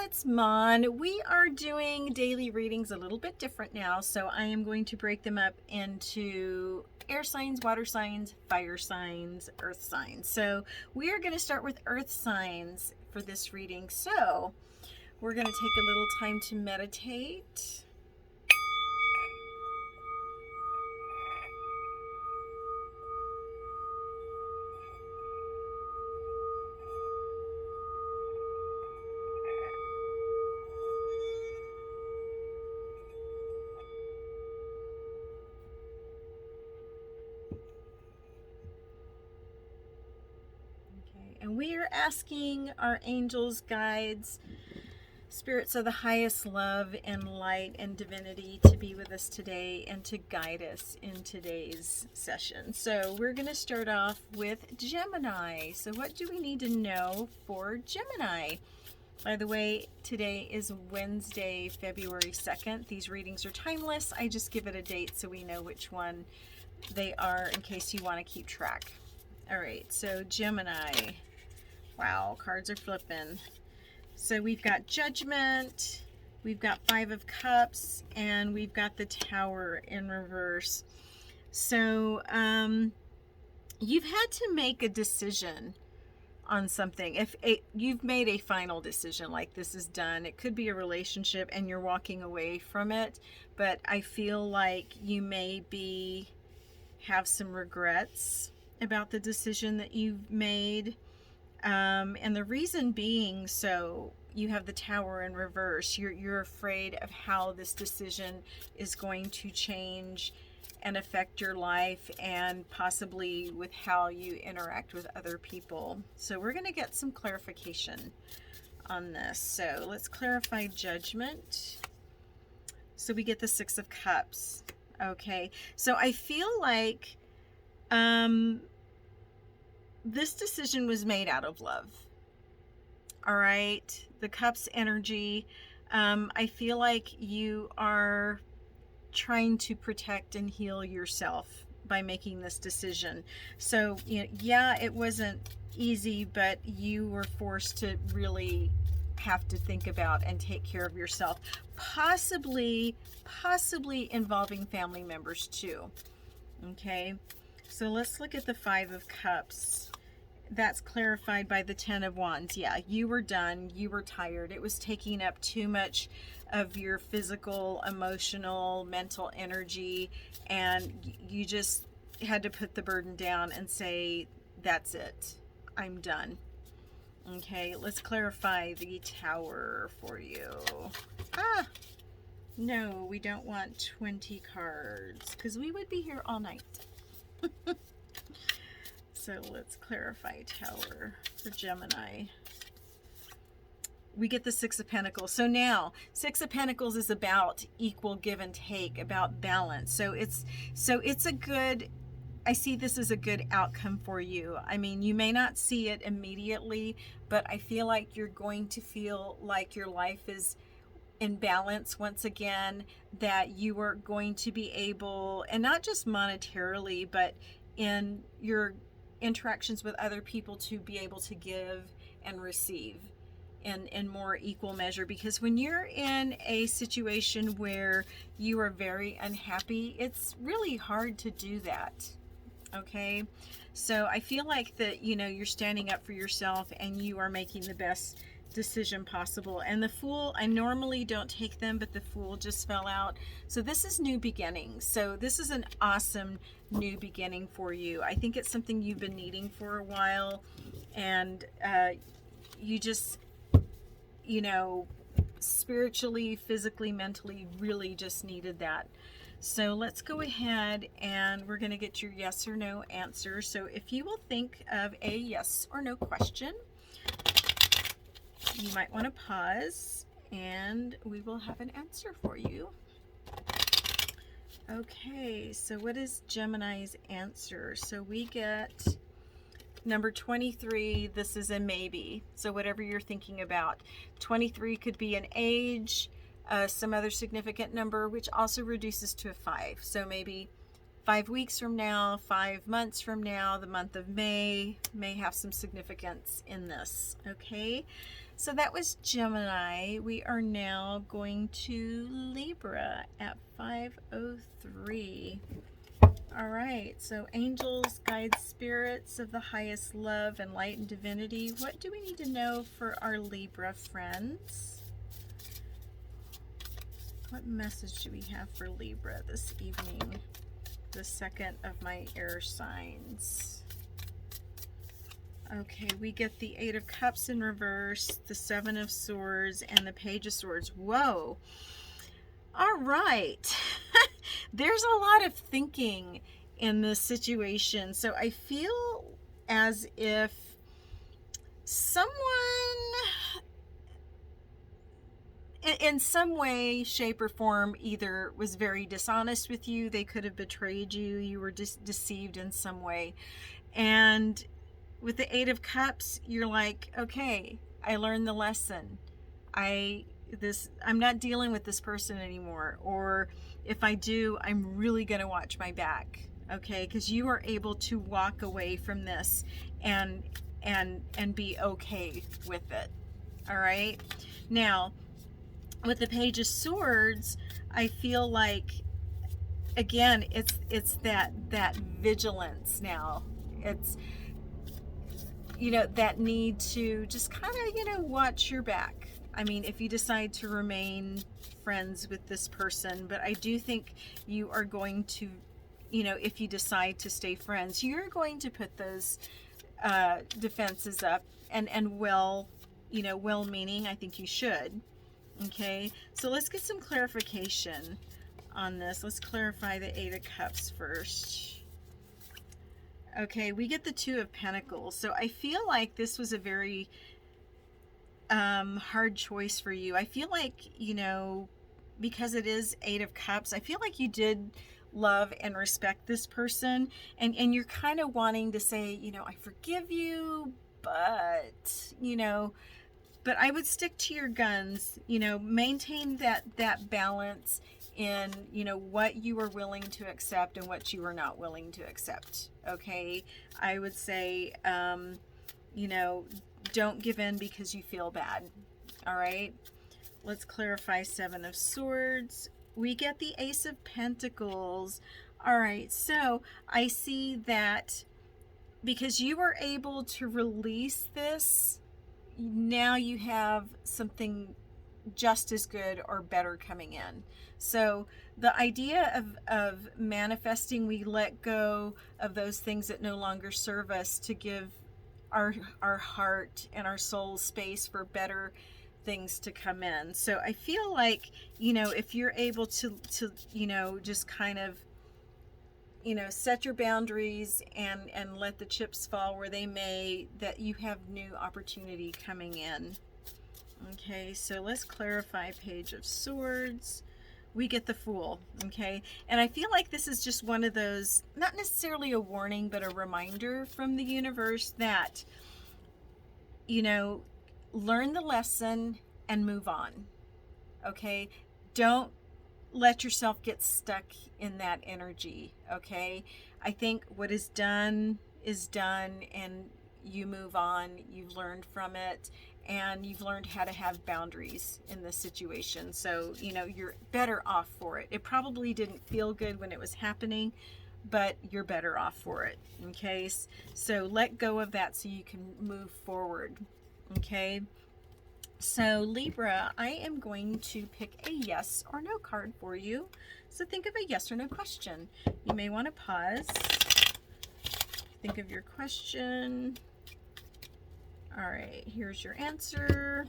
it's Mon. We are doing daily readings a little bit different now, so I am going to break them up into air signs, water signs, fire signs, earth signs. So we are going to start with earth signs for this reading. So we're going to take a little time to meditate. And we are asking our angels, guides, spirits of the highest love and light and divinity to be with us today and to guide us in today's session. So we're going to start off with Gemini. So what do we need to know for Gemini? By the way, today is Wednesday, February 2nd. These readings are timeless. I just give it a date so we know which one they are in case you want to keep track. All right, so Gemini. Wow, cards are flipping. So we've got Judgment, we've got Five of Cups, and we've got the Tower in reverse. So you've had to make a decision on something. If you've made a final decision, like this is done, it could be a relationship and you're walking away from it, but I feel like you may have some regrets about the decision that you've made. And the reason being, so you have the Tower in reverse. You're afraid of how this decision is going to change and affect your life and possibly with how you interact with other people. So we're going to get some clarification on this. So let's clarify Judgment. So we get the Six of Cups. Okay. So I feel like this decision was made out of love. All right. The Cups energy. I feel like you are trying to protect and heal yourself by making this decision. So, yeah, it wasn't easy, but you were forced to really have to think about and take care of yourself. Possibly involving family members too. Okay. So let's look at the Five of Cups. That's clarified by the Ten of Wands. Yeah, you were done. You were tired. It was taking up too much of your physical, emotional, mental energy, and you just had to put the burden down and say, that's it. I'm done. Okay, let's clarify the Tower for you. No, we don't want 20 cards because we would be here all night. So let's clarify Tower for Gemini. We get the Six of Pentacles. So now, Six of Pentacles is about equal give and take, about balance. So it's a good, I see this as a good outcome for you. I mean, you may not see it immediately, but I feel like you're going to feel like your life is in balance once again, that you are going to be able, and not just monetarily, but in your interactions with other people, to be able to give and receive in more equal measure. Because when you're in a situation where you are very unhappy, it's really hard to do that. Okay, so I feel like that, you're standing up for yourself and you are making the best decision possible. And the Fool, I normally don't take them, but the Fool just fell out. So this is new beginnings. So this is an awesome new beginning for you. I think it's something you've been needing for a while, and you just, spiritually, physically, mentally, really just needed that. So let's go ahead and we're going to get your yes or no answer. So if you will think of a yes or no question, you might want to pause and we will have an answer for you. Okay, so what is Gemini's answer? So we get number 23. This is a maybe. So whatever you're thinking about. 23 could be an age, some other significant number, which also reduces to a 5. So maybe 5 weeks from now, 5 months from now, the month of May may have some significance in this. Okay, So that was Gemini. We are now going to Libra at 5:03. All right, so angels, guides, spirits of the highest love and light and divinity, what do we need to know for our Libra friends? What message do we have for Libra this evening? The second of my air signs. Okay, we get the Eight of Cups in reverse, the Seven of Swords, and the Page of Swords. Whoa. All right. There's a lot of thinking in this situation. So I feel as if someone in some way, shape, or form either was very dishonest with you, they could have betrayed you, you were deceived in some way. And with the Eight of Cups, you're like, okay, I learned the lesson. I'm not dealing with this person anymore. Or if I do, I'm really going to watch my back. Okay, because you are able to walk away from this and be okay with it. All right. Now, with the Page of Swords, I feel like, again, it's that vigilance now. It's, you know, that need to just kind of, you know, watch your back. I mean, if you decide to remain friends with this person, but I do think you are going to, you know, if you decide to stay friends, you're going to put those defenses up and well, you know, well-meaning, I think you should. Okay, so let's get some clarification on this. Let's clarify the Eight of Cups first. Okay, we get the Two of Pentacles. So I feel like this was a very hard choice for you. I feel like, you know, because it is Eight of Cups, I feel like you did love and respect this person, and you're kind of wanting to say, you know, I forgive you, but, you know, but I would stick to your guns, you know, maintain that balance in, you know, what you are willing to accept and what you are not willing to accept. Okay, I would say, you know, don't give in because you feel bad. All right, let's clarify Seven of Swords. We get the Ace of Pentacles. All right, so I see that because you were able to release this, now you have something just as good or better coming in. So the idea of manifesting, we let go of those things that no longer serve us to give our heart and our soul space for better things to come in. So I feel like, you know, if you're able to you know, just kind of, you know, set your boundaries and let the chips fall where they may, that you have new opportunity coming in. Okay, so let's clarify Page of Swords. We get the Fool. Okay, and I feel like this is just one of those, not necessarily a warning, but a reminder from the universe that, you know, learn the lesson and move on. Okay, don't let yourself get stuck in that energy. Okay, I think what is done, and you move on. You've learned from it, and you've learned how to have boundaries in this situation. So, you know, you're better off for it. It probably didn't feel good when it was happening, but you're better off for it. Okay, so let go of that so you can move forward. Okay, so Libra, I am going to pick a yes or no card for you. So think of a yes or no question. You may want to pause, think of your question. All right, here's your answer.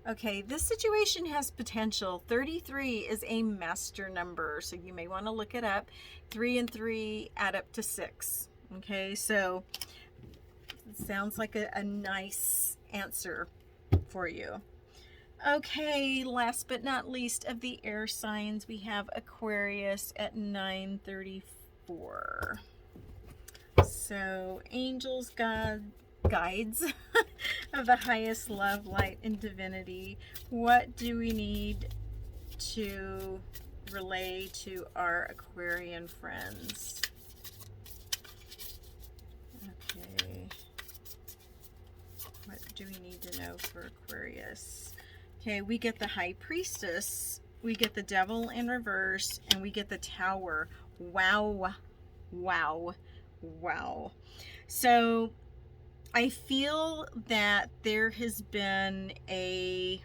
Okay, this situation has potential. 33 is a master number, so you may want to look it up. 3 and 3 add up to 6. Okay, so it sounds like a nice answer for you. Okay, last but not least of the air signs, we have Aquarius at 9:34. So angels, guides of the highest love, light, and divinity, what do we need to relay to our Aquarian friends? Okay, what do we need to know for Aquarius. Okay, we get the High Priestess, we get the Devil in reverse, and we get the Tower. Wow. Wow. Wow. So I feel that there has been a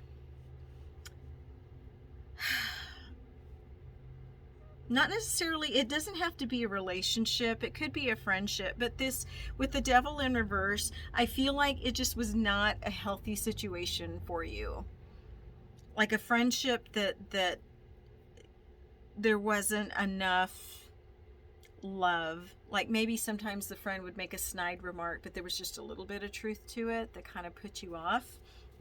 not necessarily, it doesn't have to be a relationship, it could be a friendship, but this, with the Devil in reverse, I feel like it just was not a healthy situation for you. Like a friendship that there wasn't enough love. Like maybe sometimes the friend would make a snide remark, but there was just a little bit of truth to it that kind of put you off.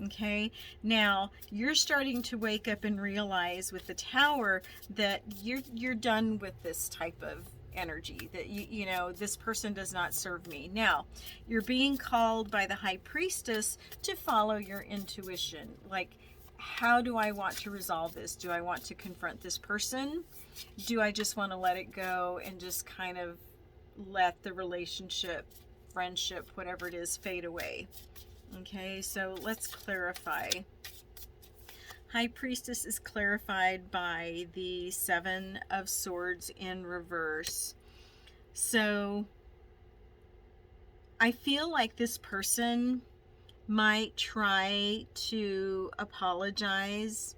Okay, now you're starting to wake up and realize with the Tower that you're done with this type of energy, that you know, this person does not serve me. Now you're being called by the High Priestess to follow your intuition. Like, how do I want to resolve this? Do I want to confront this person? Do I just want to let it go and just kind of let the relationship, friendship, whatever it is, fade away? Okay, so let's clarify. High Priestess is clarified by the Seven of Swords in reverse. So I feel like this person might try to apologize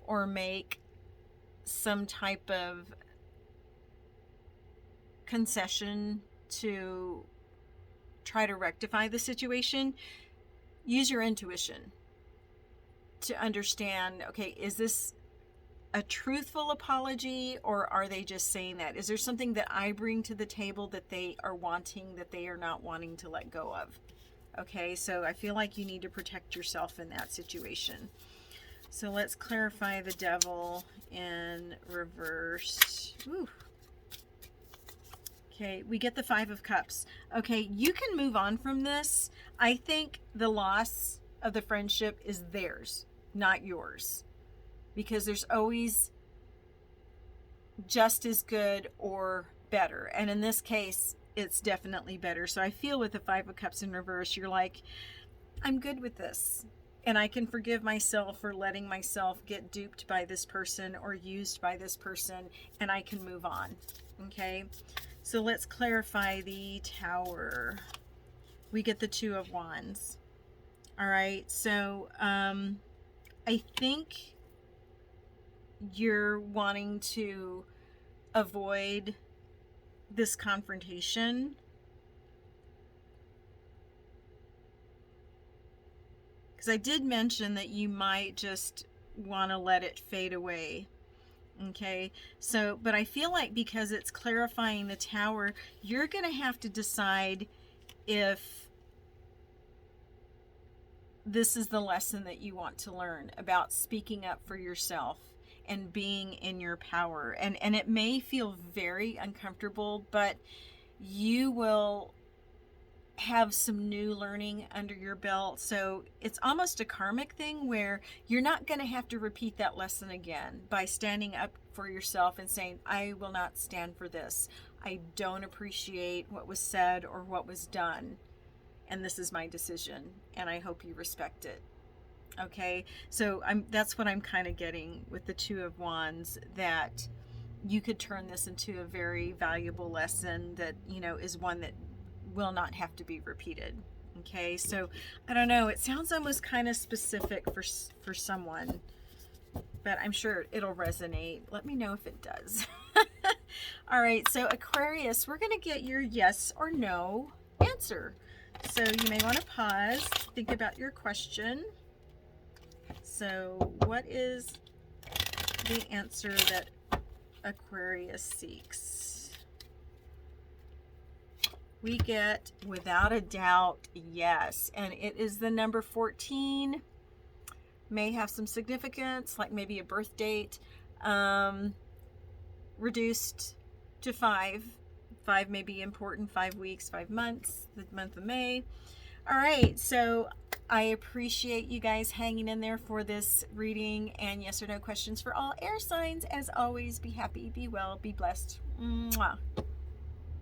or make some type of concession to try to rectify the situation. Use your intuition to understand, okay, is this a truthful apology, or are they just saying that? Is there something that I bring to the table that they are wanting, that they are not wanting to let go of? Okay, so I feel like you need to protect yourself in that situation. So let's clarify the Devil in reverse. Ooh. Okay, we get the Five of Cups. Okay, you can move on from this. I think the loss of the friendship is theirs, not yours. Because there's always just as good or better. And in this case, it's definitely better. So I feel with the Five of Cups in reverse, you're like, I'm good with this. And I can forgive myself for letting myself get duped by this person or used by this person, and I can move on. Okay? So let's clarify the Tower. We get the Two of Wands. All right, so I think you're wanting to avoid this confrontation. Because I did mention that you might just want to let it fade away. Okay, so, but I feel like because it's clarifying the Tower, you're going to have to decide if this is the lesson that you want to learn about speaking up for yourself and being in your power. And it may feel very uncomfortable, but you will have some new learning under your belt. So it's almost a karmic thing where you're not going to have to repeat that lesson again by standing up for yourself and saying, I will not stand for this. I don't appreciate what was said or what was done. And this is my decision, and I hope you respect it. Okay, so that's what I'm kind of getting with the Two of Wands, that you could turn this into a very valuable lesson that, you know, is one that will not have to be repeated. Okay, so I don't know, it sounds almost kind of specific for someone, but I'm sure it'll resonate. Let me know if it does. All right, so Aquarius, we're going to get your yes or no answer. So you may want to pause, think about your question. So what is the answer that Aquarius seeks? We get, without a doubt, yes. And it is the number 14. May have some significance, like maybe a birth date. Reduced to 5. 5 may be important, 5 weeks, 5 months, the month of May. All right, so I appreciate you guys hanging in there for this reading and yes or no questions for all air signs. As always, be happy, be well, be blessed. Mwah.